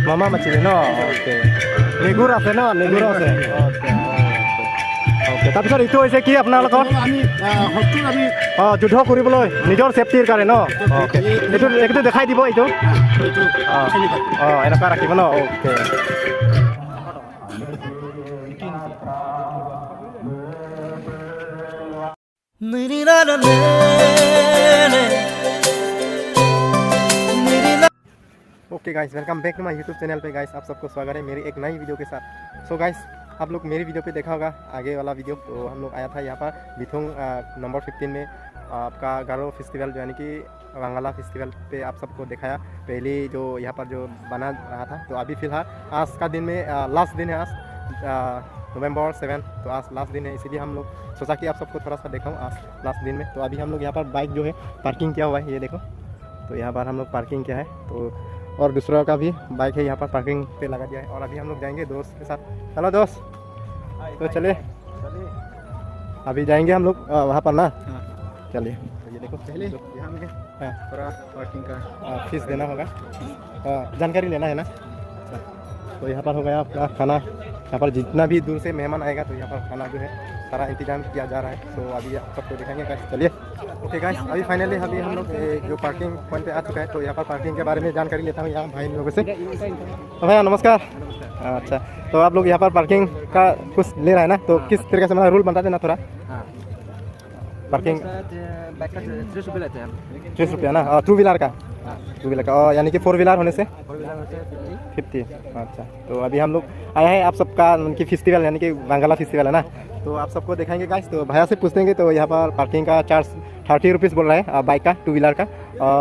Mama macam no. Oke. Nigur apa no? Nigur apa? Oke. Oke. Tapi sir itu ऐसे কি আপনার লোক? আমি হস্তুর আমি যুদ্ধ কৰিবলৈ নিজৰ সেফটিৰ কাৰণে ন? ওকে। এইটো দেখাই দিব এইটো। এনেকুৱা ৰাখিব ন? Okay. Okay guys, welcome back to my YouTube channel पे गाइस। आप सबको स्वागत है मेरी एक नई वीडियो के साथ। सो गाइस, आप लोग मेरी वीडियो पे देखा होगा आगे वाला वीडियो, तो हम लोग आया था यहाँ पर बिथोंग नंबर 15 में आपका गारो फेस्टिवल जो यानी कि वांगला फेस्टिवल पे आप सबको दिखाया पहले जो यहाँ पर जो बना रहा था। तो अभी फ़िलहाल आज का दिन में लास्ट दिन है, आज नवंबर 7, तो आज लास्ट दिन है, इसीलिए हम लोग सोचा कि आप सबको थोड़ा सा दिखाऊँ आज लास्ट दिन में। तो अभी हम लोग यहाँ पर बाइक जो है पार्किंग किया हुआ है, ये देखो। तो यहाँ पर हम लोग पार्किंग किया है, तो और दूसरा का भी बाइक है यहाँ पर पार्किंग पे लगा दिया है। और अभी हम लोग जाएंगे दोस्त के साथ। हेलो दोस्त, तो चलिए अभी जाएंगे हम लोग वहाँ पर ना। चलिए, ये देखो पहले यहाँ में थोड़ा पार्किंग का फीस देना होगा, जानकारी लेना है ना। तो यहाँ पर हो गया आपका खाना। यहाँ पर जितना भी दूर से मेहमान आएगा तो यहाँ पर खाना जो है सारा इंतजाम किया जा रहा है। तो अभी आप सबको दिखाएंगे गाइस, चलिए। ओके गाइस, अभी फाइनली अभी हम लोग जो पार्किंग पॉइंट पे आ चुका है। तो यहाँ पर पार्किंग के बारे में जानकारी लेता हूँ यहाँ भाई लोगों से। तो भैया नमस्कार। अच्छा, तो आप लोग यहाँ पर पार्किंग का कुछ ले रहा है ना, तो किस तरीके से मतलब रूल बता देना थोड़ा। पार्किंग 30 रुपया ना, टू व्हीलर का। टू व्हीलर का, और यानी कि 4 व्हीलर होने से 50। अच्छा, तो अभी हम लोग आए हैं आप सबका उनकी फेस्टिवल यानी कि वांगला फेस्टिवल है ना, तो आप सबको दिखाएंगे गाइस। तो भैया से पूछेंगे, तो यहाँ पर पार्किंग का चार्ज 30 रुपीज़ बोल रहा है बाइक का, 2 व्हीलर का,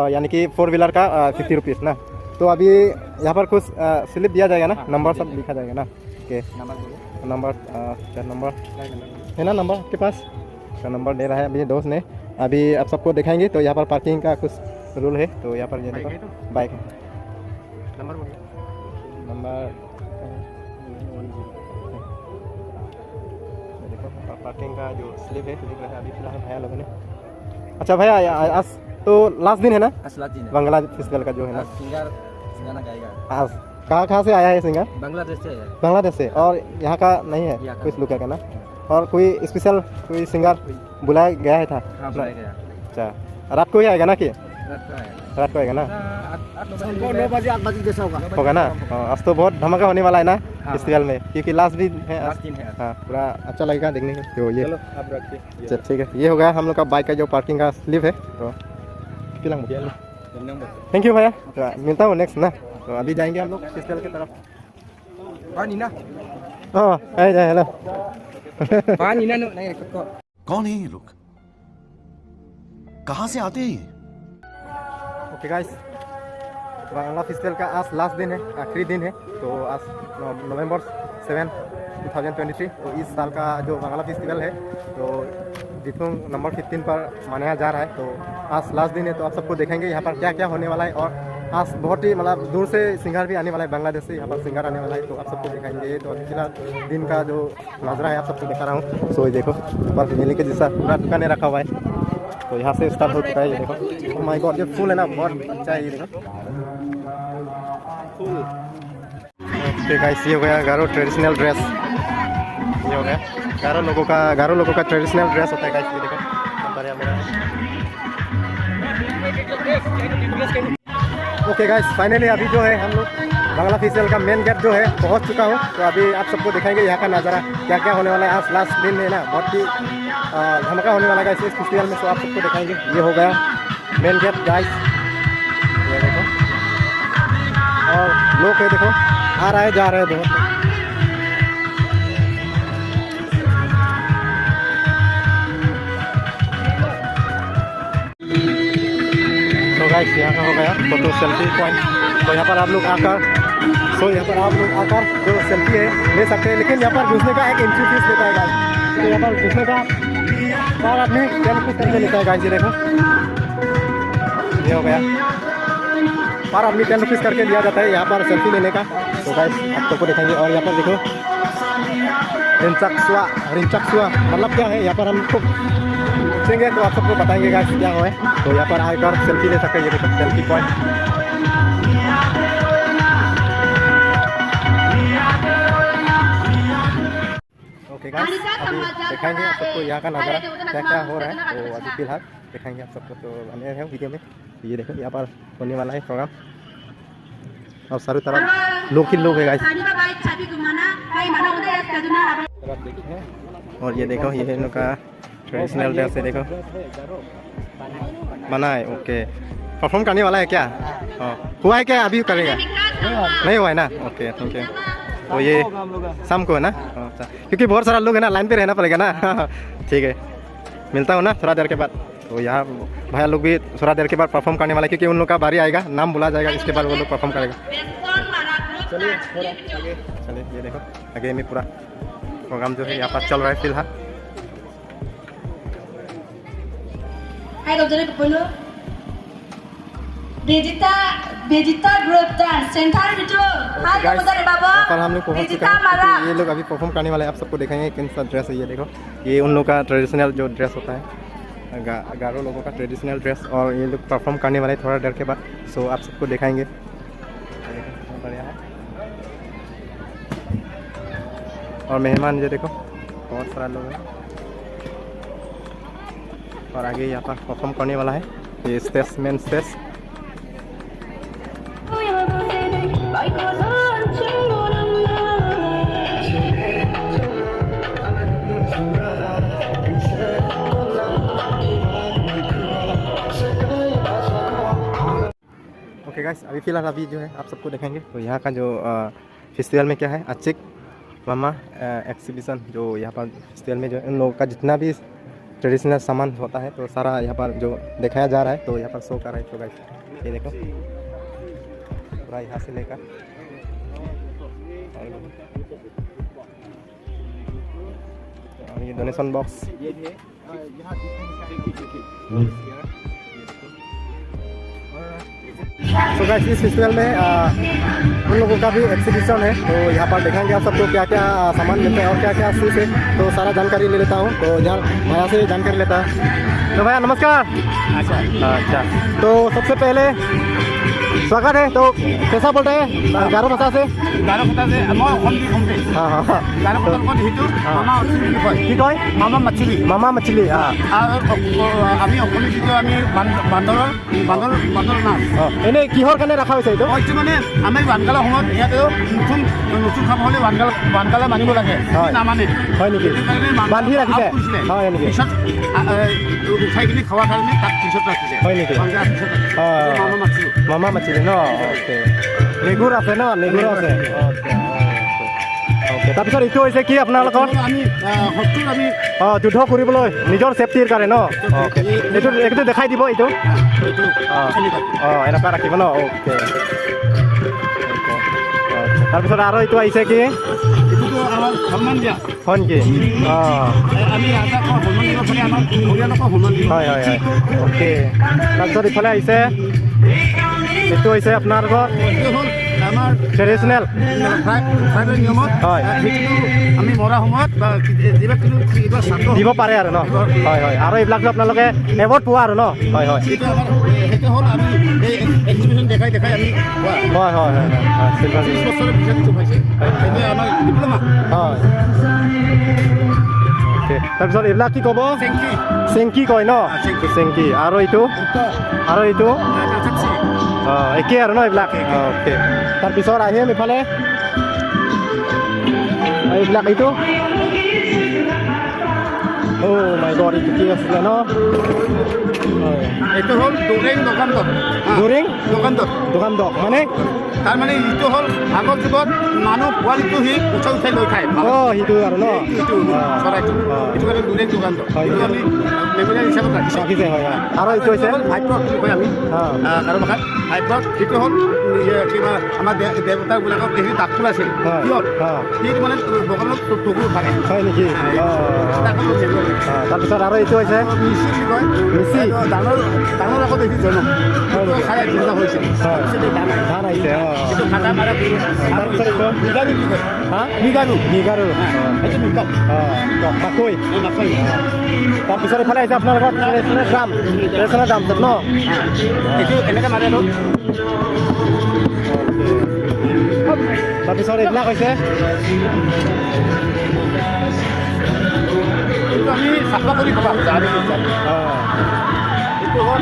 यानी कि 4 व्हीलर का 50 रुपीज़ ना। तो अभी यहाँ पर कुछ स्लिप दिया जाएगा ना, नंबर सब लिखा जाएगा ना। ओके, नंबर क्या नंबर है ना, नंबर आपके पास का नंबर दे रहा है अभी दोस्त ने। अभी आप सबको दिखाएंगे। तो यहाँ पर पार्किंग का कुछ रूल है, तो यहाँ पर ये देखो बाइक नंबर देखो पार्किंग का जो स्लिप है लिख रहा है अभी फिलहाल भैया लोगों ने। अच्छा भैया, आज तो लास्ट दिन है ना बांग्ला फेस्टिवल का जो है ना। आज कहाँ से आया है सिंगर? बांग्लादेश से। और यहाँ का नहीं है कुछ लोग का ना, और कोई स्पेशल कोई सिंगर बुलाया गया है था? अच्छा, रात को ही आएगा ना? कि रात को आएगा ना? 9 बजे 8 बजे जैसा होगा ना। आज तो बहुत धमाका होने वाला है ना फेस्टिवल में, क्योंकि लास्ट दिन है। हाँ, पूरा अच्छा लगेगा देखने में। तो ये अच्छा ठीक है, ये हो गया हम लोग का बाइक का जो पार्किंग का स्लिप है। तो थैंक यू भैया, तो मिलता हूँ नेक्स्ट ना। तो अभी जाएंगे हम लोग फेस्टिवल की तरफ। हेलो कौन है ये लोग, कहाँ से आते हैं? ओके गाइस, बांग्ला फेस्टिवल का आज लास्ट दिन है, आखिरी दिन है। तो आज नवंबर 7, 2023, तो इस साल का जो बांग्ला फेस्टिवल है तो बिथोंग नंबर 15 पर मनाया जा रहा है। तो आज लास्ट दिन है, तो आप सबको देखेंगे यहाँ पर क्या क्या होने वाला है। और आज बहुत ही मतलब दूर से सिंगर भी आने वाला है, बांग्लादेश से यहाँ पर सिंगर आने वाला है, तो आप सबको दिखाएंगे। तो फिलहाल दिन का जो नज़ारा है आप सबको दिखा रहा हूँ। सो ये देखो पर मेले के जैसा पूरा दुकानें रखा हुआ है। तो यहाँ से स्टार्ट हो चुका है, ये देखो। ओह माय गॉड, ये फूल है ना, बहुत अच्छा है, ये देखो फूल। ओके गाइस, ये हो गया गारो ट्रेडिशनल ड्रेस। ये हो गया गारो लोगों का ट्रेडिशनल ड्रेस होता है गाइस, ये देखो। ओके गाइस, फाइनली अभी जो है हम लोग बांग्ला फेस्टिवल का मेन गेट जो है पहुंच चुका हूं। तो अभी आप सबको दिखाएंगे यहाँ का नज़ारा क्या क्या होने वाला है। आज लास्ट दिन है ना, बहुत ही धमाका होने वाला है इस फेस्टिवल में। तो आप सबको दिखाएंगे, ये हो गया मेन गेट गाइस, ये देखो। और लोग है देखो, आ रहा है जा रहे हैं बहुत। तो गाइस, यहाँ का हो गया फोटो सेल्फी पॉइंट। तो यहाँ पर आप लोग आकर जो सेल्फी है ले सकते हैं, लेकिन यहाँ पर घुसने का एक एंट्री फीस लेता है गाइस। तो यहाँ पर घुसने का पर आदमी 10 रुपये करके लेता है गाइस, ये देखो। ये हो गया, पर आदमी 10 रुपीज़ करके लिया जाता है यहाँ पर सेल्फी लेने का। तो गाइस आप सबको दिखाएंगे। और यहाँ पर देखो रिंचकसुआ मतलब क्या है, यहाँ पर हमको पूछेंगे तो आप सबको बताएंगे गाइस क्या है। तो यहाँ पर आकर सेल्फी ले सकते हैं, ये देखो सेल्फी पॉइंट। गाइस अभी दिखाएंगे आप सबको यहाँ का नज़ारा क्या क्या हो रहा है। तो अभी फिलहाल दिखाएंगे आप सबको, तो बने रहे वीडियो में। ये देखो यहाँ पर होने वाला है प्रोग्राम और चारों तरफ लोग ही लोग है गाइस। और ये देखो ये इन लोग का ट्रेडिशनल ड्रेस है, देखो बना है। ओके परफॉर्म करने वाला है क्या? हुआ है क्या? अभी करेगा? नहीं हुआ है ना? Okay thank you. तो ये शाम को है ना? अच्छा क्योंकि बहुत सारा लोग है ना, लाइन पे रहना पड़ेगा ना। ठीक है मिलता हूँ ना थोड़ा देर के बाद। तो यहाँ भैया लोग भी थोड़ा देर के बाद परफॉर्म करने वाला है, क्योंकि उन लोग का बारी आएगा, नाम बुला जाएगा, इसके बाद वो लोग परफॉर्म करेगा। चलिए चलिए ये देखो आगे में पूरा प्रोग्राम जो है यहाँ पर चल रहा है फिलहाल। पर हम लोग पहुँच चुके हैं, ये लोग अभी परफॉर्म करने वाले हैं। आप सबको दिखाएंगे किन सा ड्रेस है। ये देखो ये उन लोग का ट्रेडिशनल जो ड्रेस होता है, गारो लोगों का ट्रेडिशनल ड्रेस, और ये लोग परफॉर्म करने वाले हैं थोड़ा देर के बाद। सो आप सबको दिखाएंगे। और मेहमान ये देखो बहुत सारा लोग हैं, और आगे यहाँ पर परफॉर्म करने वाला है ये stage main stage. Okay guys अभी फिलहाल अभी जो है आप सबको दिखाएंगे। तो यहाँ का जो फेस्टिवल में क्या है, अचिक मामा एक्सिबिशन, जो यहाँ पर फेस्टिवल में जो इन लोगों का जितना भी ट्रेडिशनल सामान होता है तो सारा यहाँ पर जो दिखाया जा रहा है, तो यहाँ पर शो कर रहा है। तो गाइस ये देखो पूरा यहाँ से लेकर और ये डोनेशन बॉक्स। तो गाइस इस फेस्टिवल में उन लोगों का भी एक्सिबिशन है, तो यहाँ पर दिखाएंगे आप सबको क्या क्या सामान मिलता है और क्या क्या चीज़ है। तो सारा जानकारी ले लेता हूँ, तो यहाँ भैया से जानकारी लेता है। तो भैया नमस्कार। अच्छा तो सबसे पहले स्वागत है। तो कैसा बोलते हैं गारो भाषा से? गारो भाषा से हाँ हाँ हाँ गारो मामा मछली मामा मछली। हाँ আমি অসমীয়া যিটো আমি বান্দৰৰ নাম এনেই কিহৰ কাৰণে ৰখা হৈছে এইটো? এইটো মানে আমি বানগালা সময়ত ইয়াতেও নতুন খাব হ'লে বানগালা মানিব লাগে, নামানে হয় নেকি? বান্ধি ৰাখিছে হয় নেকি? পিছত উঠাই কিনি খোৱাৰ কাৰণে তাত পিছত ৰাখিছে হয় নেকি? মামা মাছলি মামা মাছলি ন? অ'কে লেগুৰ আছে ন? লেগুৰ আছে। অ'কে তাৰপিছত এইটো হৈছে কি আপোনালোকৰ? আমি শত্ৰুক আমি যুদ্ধ কৰিবলৈ নিজৰ ছেফটিৰ কাৰণে ন? অ'কে এইটো দেখাই দিব এইটো। এনেকুৱা ৰাখিব ন? অ'কে তাৰপিছত আৰু এইটো আহিছে কি? এইটোতো আমাৰ সন্মান দিয়া হয় নেকি? আমি সন্মান দিব পাৰে, আমাৰ পৰিয়ালকো সন্মান দিব। হয় হয় হয় অ'কে তাৰপিছত ইফালে আহিছে এইটো হৈছে আপোনালোকৰ এইটো হ'ল আমাৰ ট্ৰেডিশ্যনেল ট্ৰাইবেল নিয়মত হয় সেইটো আমি মৰা সময়ত বা কিবা দিব পাৰে আৰু ন? হয় হয় আৰু এইবিলাকতো আপোনালোকে এৱাৰ্ড পোৱা আৰু ন? হয় হয় সেইটো হ'ল আমি এই এক্সিবিশ্যন দেখাই আমি হয় হয় হয় হয় 30 বছৰৰ পিছত এইটো পাইছে। এইটো আমাৰ ডিপ্ল'মা। হয় অ'কে তাৰপিছত এইবিলাক কি ক'ব? চেংকি চেংকি কয় ন? চেংকি আৰু এইটো একেই আৰু ন এইবিলাক? অ'কে তাৰপিছত আহিম ইফালে এইবিলাক এইটো মাই গড এইটো কি আছিলে ন? এইটো হ'ল দোৰেং দোকানদক। দোৰেং দোকানদক মানে তাৰমানে এইটো হ'ল আগৰ যুগত মানুহ পোৱালিটো সি উঠাই লৈ খায়। সেইটো আৰু ন? এইটো চৰাইটো এইটো কাৰণে দোৰেং দোকানদক। এইটো আমি মেমৰিয়েল হিচাপত ৰাখিছে। হয় হয় আৰু এইটো হৈছে ভাইপ্ৰদ বুলি কয় আমি গাৰো ভাষাত ভাইপ্ৰদ। সেইটো হ'ল কিবা আমাৰ দেৱতাবিলাকক এইখিনি দাঁতটো আছিল কিয় সেইটো মানে দোকানত টুকুৰ থাকে। হয় নেকি? তাৰপিছত আৰু এইটো হৈছে মিচি বুলি কয়। মিচি ডাঙৰ আগত দেখি জন্ম খাই চিন্তা হৈছিল ধান আহিছে। এইটো খাটা মাৰা তাৰপিছত এইটো মিগাৰু বুলি কয়। মিগাৰু এইটো মিগাৰু মাকৈ। মাকৈ। তাৰপিছত এইফালে আহিছে আপোনালোকৰ ট্ৰেডিশ্যনেল ড্ৰাম ন? এইটো এনেকৈ মাৰে আৰু তাৰপিছত এইবিলাক হৈছে এইটো আমি চাফা কৰি খাবা জাৰি এইটো হ'ল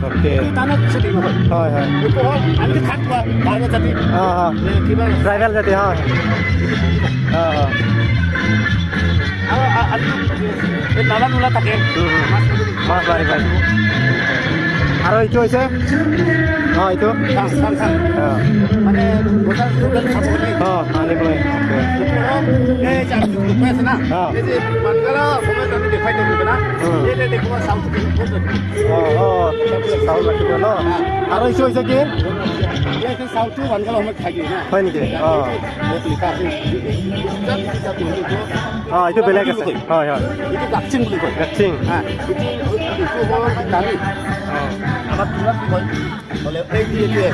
অ'কে টানত চুটি নহয় হয় হয় এইটো হ'ল আমি খাত খোৱা বাহিৰৰ জাতি কিবা ট্ৰাইবেল জাতি হয় আৰু এই নালা নোলা থাকে মাছ মাৰিব আৰু এইটো হৈছে এইটো মানে বজাৰ আনিবলৈ এই যে দেখুৱাই আছে না এই যে বাংলা সময়ত আমি দেখুৱাই থাকিব না এই দেখুৱা চাউলটো চাউল ৰাখিব ন আৰু এইটো হৈছে কি এই চাউলটো বাংলা সময়ত খাই দিয়ে না হয় নেকি লিখা আছে এইটো বেলেগ আছে হয় হয় এইটো গাচিং বুলি কয় গাচিং এইটো হ'ল দালি আমাৰ তুলাত কি কয় হ'লে এই কি এইটোৱে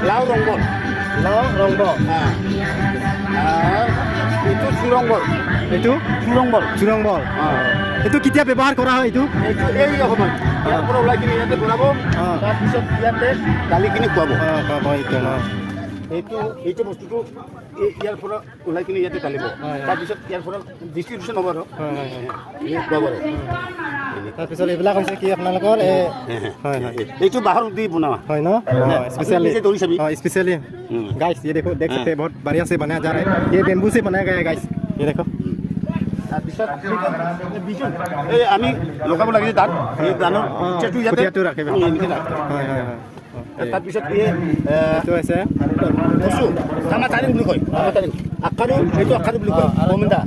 লাও ৰংবল এইটো চুৰংবল এইটো চুৰংবল এইটো কেতিয়া ব্যৱহাৰ কৰা হয় এইটো এই সময় ইয়াৰ পৰা ওলাই কিনি ইয়াতে বনাব তাৰপিছত ইয়াতে দালিখিনি খুৱাব এইটো বস্তুটো ইয়াৰ পৰা ওলাই কিনি ইয়াতে ঢালিব তাৰপিছত ইয়াৰ পৰা ডিষ্ট্ৰিবিউশ্যন হ'ব আৰু খুৱাব আৰু তাৰপিছত এইবিলাক হৈছে কি আপোনালোকৰ হয় হয় এইটো বাঁহৰ দি বনোৱা হয় ন स्पेशली दौड़ी सभी स्पेशली गाइस ये देखो देख सकते हैं बहुत बढ़िया से बनाया जा रहा है ये बेम्बू से बनाया गया है गाइस ये देखो এই আমি লগাব লাগে তাত এই ধানৰ কঠীয়াটো ৰাখিব হয় হয় হয় তাৰপিছত এইটো হৈছে কচু টামাটাৰিং বুলি কয় টামাটাৰিং আকাৰু এইটো আকাৰু বুলি কয় মমিন্দা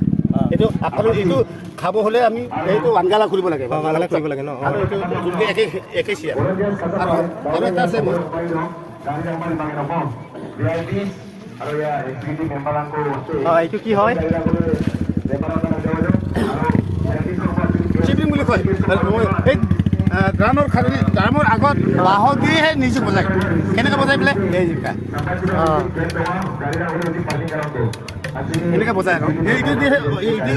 এইটো আকাৰু এইটো খাব হ'লে আমি এইটো আনগালা কৰিব লাগে ন আৰু এইটো একে চিয়া আৰু এটা আছে মোৰ এইটো কি হয় চিপিং বুলি কয় এই ড্ৰামৰ আগত বাঁহৰ দিহে নিজে বজায় কেনেকৈ বজাই পেলাই এই জিকা এনেকৈ বজায় আৰু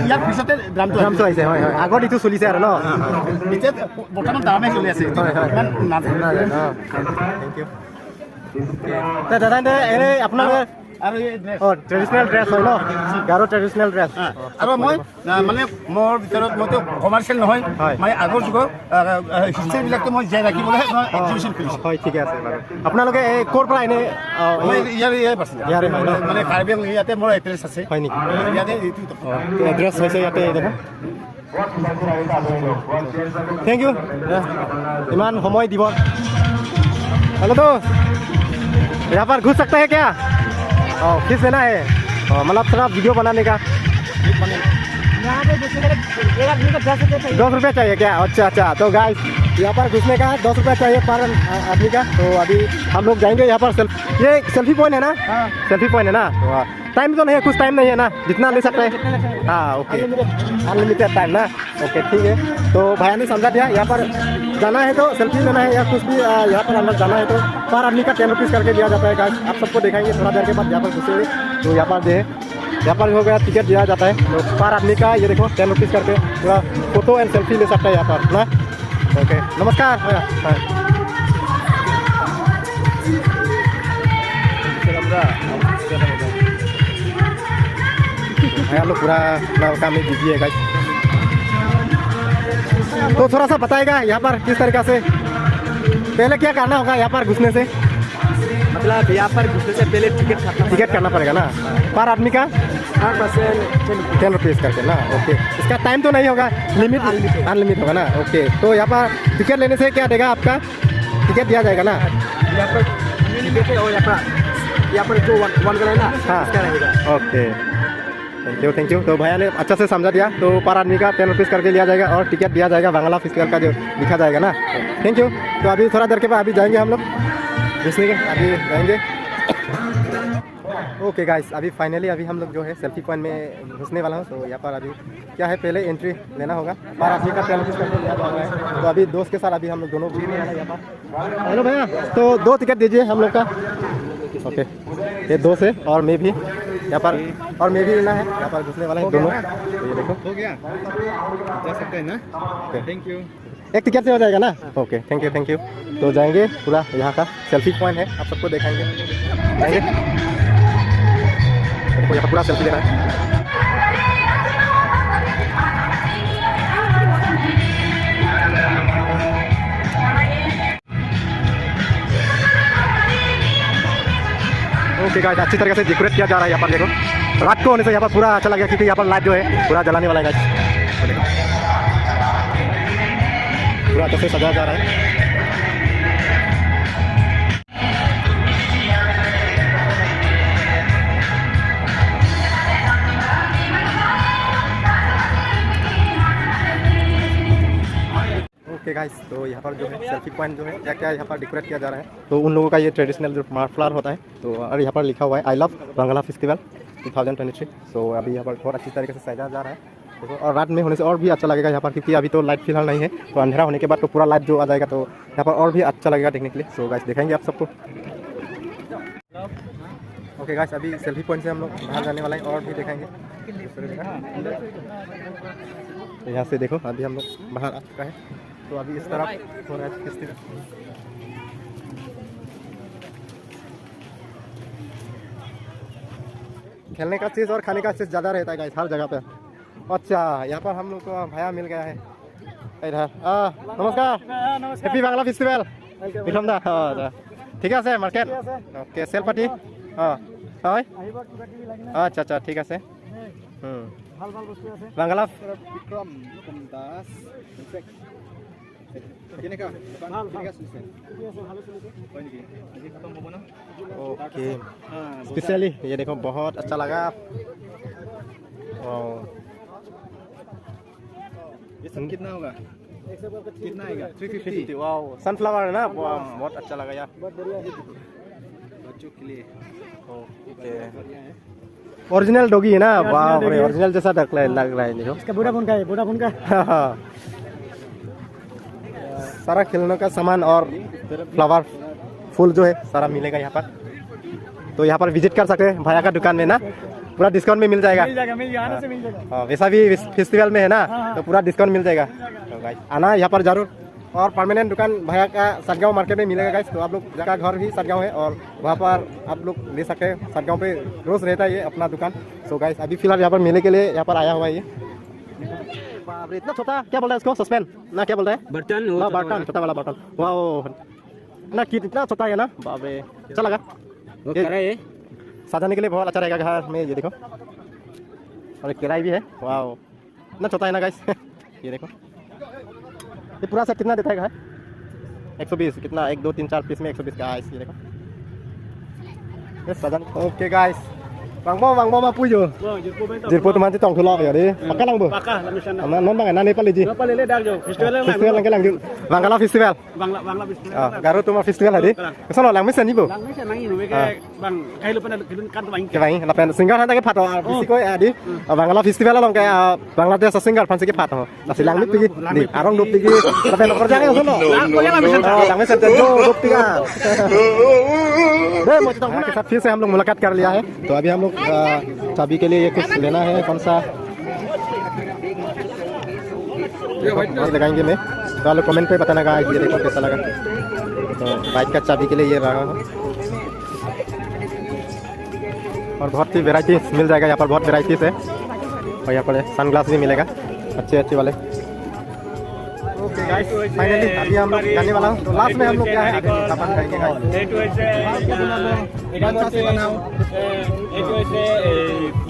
ইয়াৰ পিছতে ড্ৰামটো আহিছে হয় হয় আগত এইটো চলিছে আৰু ন এতিয়া বৰ্তমান ড্ৰামে চলি আছে ইমান নাজানে থেংক ইউ দাদা এনে আপোনালোকে আৰু ট্ৰেডিশ্যনেল ড্ৰেছ হয় ন গাৰো ট্ৰেডিশ্যনেল ড্ৰেছ আৰু মই মানে মোৰ ভিতৰত মইতো কমাৰ্চিয়েল নহয় মানে আগৰ যুগৰ হিষ্ট্ৰীবিলাকতো মই জীয়াই ৰাখিবলৈ মই এক্সিবিশ্যন কৰিছোঁ হয় ঠিকে আছে বাৰু আপোনালোকে এই ক'ৰ পৰা এনে মই ইয়াৰে পাইছিলোঁ ইয়াৰে হয় ন মানে কাৰ্বি আংলং ইয়াতে মোৰ এড্ৰেছ আছে হয় নেকি ইয়াতে এড্ৰেছ হৈছে ইয়াতে দেখো थैंक यू इमान समय दीवन हेलो तो यहाँ पर घुस सकते हैं क्या किस लेना है मतलब थोड़ा वीडियो बनाने का 10 रुपये चाहिए क्या अच्छा अच्छा तो गाइस यहाँ पर घुसने का 10 रुपये चाहिए पर आदमी का तो अभी हम लोग जाएंगे यहाँ पर ये सेल्फी पॉइंट है ना सेल्फी पॉइंट है ना टाइम तो नहीं है कुछ टाइम नहीं है ना जितना ले सकते हैं हाँ ओके अनलिमिटेड टाइम ना ओके ठीक है तो भैया ने समझा दिया यहाँ पर जाना है तो सेल्फी लेना है या कुछ भी यहाँ पर अंदर जाना है तो पर आदमी का 10 रुपीज़ करके दिया जाता है गाइस आप सबको दिखाएंगे थोड़ा देर के बाद यहाँ पर घुसेंगे तो यहाँ पर जो है यहाँ पर हो गया टिकट दिया जाता है तो पर आदमी का ये देखो 10 रुपीज़ करके पूरा फोटो एंड सेल्फी ले सकता है यहाँ पर ना ओके नमस्कार भैया हम लोग पूरा काम में बिजी है गाइस तो थोड़ा सा बताएगा यहाँ पर किस तरीक़ा से पहले क्या करना होगा यहाँ पर घुसने से मतलब यहाँ पर घुसने से पहले टिकट करना पड़ेगा ना पर आदमी का 10 रुपीज़ करके ना ओके इसका टाइम तो नहीं होगा लिमिट अनलिमिट होगा ना ओके तो यहाँ पर टिकट लेने से क्या देगा आपका टिकट दिया जाएगा ना यहाँ पर यहाँ पर जो वन है ना हाँ इसका रहेगा ओके थैंक यू तो भैया ने अच्छा से समझा दिया तो पर आदमी का 10 रुपीज़ करके लिया जाएगा और टिकट दिया जाएगा बांग्ला फिजिकल का जो लिखा जाएगा ना थैंक यू तो अभी थोड़ा देर के बाद अभी जाएंगे हम लोग घुसने के अभी जाएंगे ओके गाइस अभी फाइनली अभी हम लोग जो है सेल्फी पॉइंट में घुसने वाला हूँ तो यहाँ पर अभी क्या है पहले एंट्री लेना होगा पर आदमी का 10 रुपीज़ करके लिया जाएगा तो अभी दोस्त के साथ अभी हम लोग दोनों घूमने वाला है यहाँ पर हेलो भैया तो 2 टिकट दीजिए हम लोग का ओके ये 2 से और मैं भी यहाँ पर और मैं भी लेना है यहाँ पर घुसने वाला है दोनों तो ये देखो हो गया जा सकते हैं ना थैंक यू एक टिकट से हो जाएगा ना? Okay, thank you thank you. तो जाएंगे पूरा यहाँ का सेल्फी पॉइंट है, आप सबको दिखाएंगे। जाएंगे देखो यहाँ पूरा सेल्फी लेना है। ओके गाइस, अच्छी तरीके से डेकोरेट किया जा रहा है यहाँ पर। देखो रात को होने से यहाँ पर पूरा अच्छा लगेगा, क्योंकि यहाँ पर लाइट जो है पूरा जलाने वाला है गाइस। पूरा अच्छे से सजाया जा रहा है। ओके गाइस, तो यहाँ पर जो है सेल्फी पॉइंट जो है क्या क्या यहाँ पर डेकोरेट किया जा रहा है। तो उन लोगों का ये ट्रेडिशनल जो माफलर होता है, तो और यहाँ पर लिखा हुआ है आई लव बांग्ला फेस्टिवल 2023। तो अभी यहाँ पर बहुत अच्छी तरीके से सजाया जा रहा है। तो और रात में होने से और भी अच्छा लगेगा यहाँ पर, क्योंकि अभी तो लाइट फिलहाल नहीं है। तो अंधेरा होने के बाद तो पूरा लाइट जो आ जाएगा, तो यहाँ पर और भी अच्छा लगेगा देखने के लिए। सो गाइस दिखाएंगे आप सबको। ओके गाइस, अभी सेल्फी पॉइंट से हम लोग बाहर जाने वाले हैं और भी दिखाएंगे। यहाँ से देखो अभी हम लोग बाहर आ चुका है। तो अभी इस तरफ हो रहा है फेस्टिवल। खेलने का चीज़ और खाने का चीज़ ज़्यादा रहता है गाइस हर जगह पे। अच्छा, यहाँ पर हम लोग को भैया मिल गया है इधर। नमस्कार, हैप्पी बांग्ला फेस्टिवल विक्रम दा। ঠিক আছে মার্কেট। ওকে সেল পার্টি হয়। আচ্ছা আচ্ছা ঠিক আছে। ভাল ভাল বস্তু আছে বাংলা বিক্রম দাস কেনেকা ভাল কেনেকা চলিছে ভালো চলিছে হয় নেকি আজি খতম হ'ব না। ओके स्पेशली ये देखो बहुत अच्छा लगा। ये सब कितना होगा? 100 कितना आएगा? 350। वाओ सनफ्लावर है ना, बहुत अच्छा लगा यार। बहुत बढ़िया है बच्चों के लिए। ओके ओरिजिनल डॉगी है ना, वाह ओरिजिनल जैसा लग रहा है। देखो इसका वोडाफोन का है, वोडाफोन का। सारा खिलौनों का सामान और फ्लावर फूल जो है सारा मिलेगा यहाँ पर। तो यहाँ पर विजिट कर सकते हैं भैया का दुकान में ना, पूरा डिस्काउंट में मिल जाएगा। मिल जाएगा आने से मिल जाएगा। वैसा भी फेस्टिवल में है ना, तो पूरा डिस्काउंट मिल जाएगा। तो गाइस आना यहाँ पर जरूर। और परमानेंट दुकान भैया का सटगांव मार्केट में मिलेगा गाइस। तो आप लोग का घर भी सटगांव है और वहाँ पर आप लोग ले सकते हैं। सटगांव पे रोज रहता है ये अपना दुकान। सो गाइस अभी फिलहाल यहाँ पर मेले के लिए यहाँ पर आया हुआ है ये। बाप रे, इतना छोटा क्या बोलता है इसको? सस्पेंड ना क्या बोलता है? बर्तन बर्तन, छोटा वाला बर्तन। वाह ना किट इतना छोटा है ना, बाप रे अच्छा लगा। वो करे ये सजाने के लिए बहुत अच्छा रहेगा घर में। ये देखो और एक कढ़ाई भी है। वाह इतना छोटा है ना गाइस। ये देखो ये पूरा सेट कितना देता है? 120 कितना? 1 2 3 4 पीस में 120 का। ये देखो ये सजाने। Okay guys Bang ma puyo. Jirpo teman ti tong thulok ya di. Pakka lang bu. Pakka lang sana. Non bang na Nepal ji. Nepal le dak jo. Festival lang lang. Bangla festival. Bangla festival. Garu tuma festival hadi. Sono lang mesen ni bu. Lang mesen nang ini ke bang kai lu pernah kidun kan bang. Ke bang lapen singar han ta ke phat bisi ko adi. Bangla festival long ke Bangladesh singar pan se ke phat ho. Nasi lang mi pigi. Di arong dup pigi. Lapen kerja ke sono. Lang mesen jo dup piga. के साथ फिर से हम लोग मुलाकात कर लिया है। तो अभी हम लोग चाबी के लिए ये कुछ लेना है, कौन सा लगाएंगे में, तो आप लोग कमेंट पे बताना गाइस ये देखो कैसा लगा। तो बाइक का चाबी के लिए ये रहा है और बहुत सी वेराइटीज मिल जाएगा यहाँ पर, बहुत वेराइटीज है। और यहाँ पर सनग्लास भी मिलेगा अच्छे अच्छे वाले। ओके गाइस फाइनली अभी हम लोग जाने वाला हूँ। तो लास्ट में हम लोग क्या है अपन खाएंगे गाइस।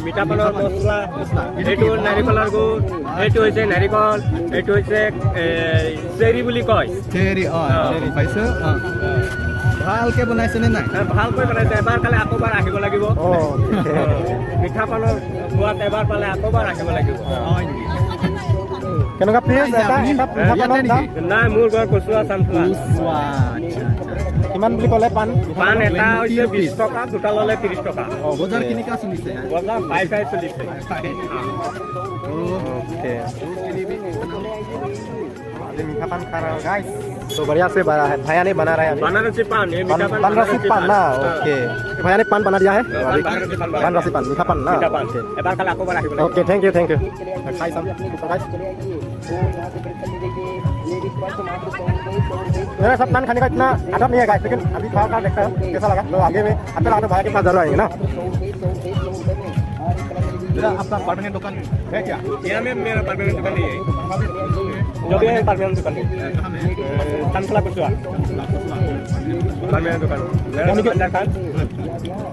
মিঠা পানৰ মছলা, এইটো নাৰিকলৰ গুড়, এইটো হৈছে নাৰিকল, এইটো হৈছে চেৰি বুলি কয়। চেৰি চেৰি পাইছো। ভালকে বনাইছেনে নাই? ভালকৈ বনাইছে, এবাৰ পালে আকৌবাৰ আহিব লাগিব। মিঠা পানৰ সোৱাদ এবাৰ পালে আকৌবাৰ আহিব লাগিব। কেনেকুৱা প্লেচ এটা নাই, মোৰ ঘৰ কচুৱা চানফুলা। কিমান বুলি ক'লে পাণ? পাণ এটা হৈছে 20 টকা, দুটা ল'লে 30 টকা। বজাৰ কেনেকুৱা চলিছে? বজাৰ পাই চলিছে। ओके मीठा पान खा रहा हूँ गाइस। तो बढ़िया से बना है, भैया ने बना रहा है। बनारसी पान, ये मीठा पान बनारसी पान ना। ओके भैया ने पान बना दिया है, बनारसी पान मीठा पान ना। এবাৰ খালে আকৌ বাৰ আহিব। ओके थैंक यू खाई सब गाइस। मेरा सब नान खाने का इतना आदत नहीं है गाइस, लेकिन अभी खा खा देखता हूँ कैसा लगा। तो आगे में आपके लगा तो भाई के पास जरूर आएंगे ना। मेरा आपका परमानेंट दुकान है क्या? यहाँ में मेरा परमानेंट दुकान नहीं है, जो भी है परमानेंट दुकान है। तंसला कुचवा परमानेंट दुकान मेरा दुकानदार खान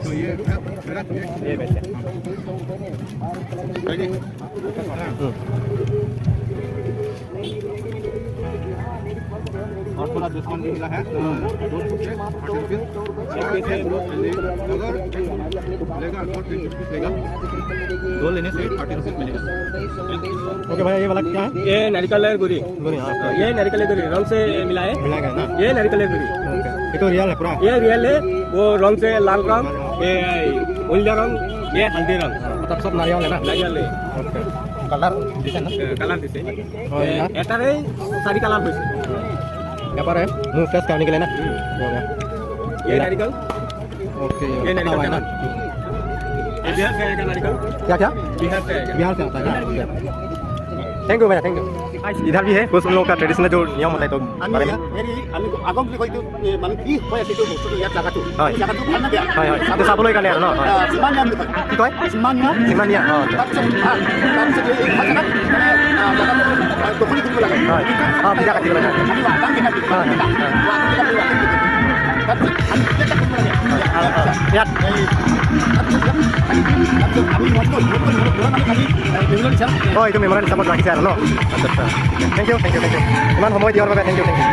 तो ये मेरा ये बेचा। और थोड़ा डिस्काउंट भी मिला है 2 रुपये 30 रुपये अगर लेगा 30 रुपये लेगा 2 लेने से 30 रुपये मिलेगा। ओके भैया, ये वाला क्या है? ये नारिकल है गुरी, हाँ, ये नारिकल है गुरी रंग से मिला है, मिलाएगा ना। ये नारिकल है गुरी, ये तो रियल है पूरा। ये रियल है, वो रंग से लाल रंग, ये उल्टा रंग, ये हल्दी रंग, मतलब सब नारियल है ना। नारियल है। ओके, कलर दिखे ना। কালার দিছে হয় না? এটারে 4 কালার হইছে। यहाँ पर है मुंह फ्रेश करने के लिए ना। हो गया। ये नारिकल, ओके, ये पता नारिकल हुआ है का ना। ये बिहार से आएगा नारिकल, क्या क्या? बिहार से आएगा। बिहार से आता है ना। थैंक यू भैया, थैंक यू। इधर भी है कुछ उन लोगों का ट्रेडिशनल जो नियम होता है तो बारे में। আগম বুলি কয়তো মানে কি হৈ আছে এইটো বস্তুটো ইয়াত জাগাটো হয়। জাগাটো ভাল না বেয়া হয় হয়, আপুনি চাবলৈ কাৰণে আৰু ন। হয়। সিমানিয়া বুলি কয় কি কয়? সিমানিয়া সিমানিয়া। অঁ, তাৰপিছত তাৰপিছত এই জাগাত মানে জাগাটো দখলি কৰিব লাগে হয়। অঁ, বিজা কাটিব লাগে। আমি ৱাটাং কেনে দিব হয়, হয়, হয়। তাৰপিছত আমি কেনেকৈ কৰিব লাগে ইয়াত আমি নতুন অঁ, এইটো মেমৰিয়েল হিচাপত ৰাখিছে আৰু ন। আচ্ছা আচ্ছা, thank you thank you thank you. ইমান সময় দিয়াৰ বাবে থেংক ইউ থেংক ইউ।